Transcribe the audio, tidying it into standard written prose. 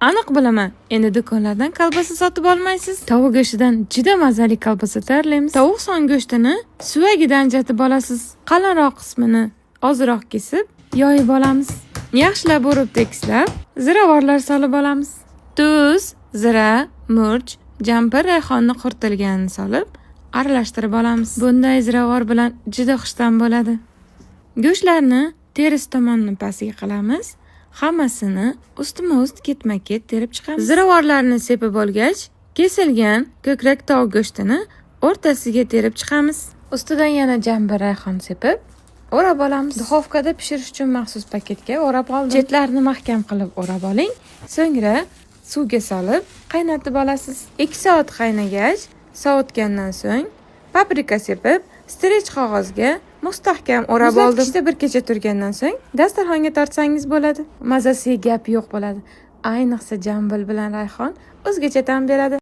Aniq bilaman, endi do'konlardan kolbasa sotib olmaysiz. Tovuq go'shtidan juda mazali kolbasa tayyorlaymiz. Tovuq son go'shtini suvagidan ajratib olasiz. Qalinroq qismini ozroq kesib, yoyib olamiz. Yaxshilab o'rib tekislab, ziravorlar solib olamiz. Tuz, zira, murch, jampir, rayhonni quritilganini solib, aralashtirib olamiz. Bunday ziravor bilan juda xushtam bo'ladi. Go'shtlarni terisi tomonini pastga qilamiz. Hammasini ustma-ust ketma-ket terib chiqamiz. Ziravorlarni sepib olgach, kesilgan ko'krak tovuq go'shtini o'rtasiga terib chiqamiz. Ustidan yana jambir, rayhon sepib, o'rab olamiz. Duxovkada pishirish uchun maxsus paketga o'rab oldim. Chetlarini mahkam qilib o'rab oling. So'ngra suvga solib qaynatib olasiz. 2 soat qaynagach, sovutgandan so'ng paprika sepib, strech qog'ozga mustahkam o'rab oldim. Muzlatgichda bir kecha turgandan so'ng dasturxonga tortsangiz bo'ladi. Mazasiga gap yo'q bo'ladi. Ayniqsa jambil bilan rayhon o'zgacha ta'm beradi.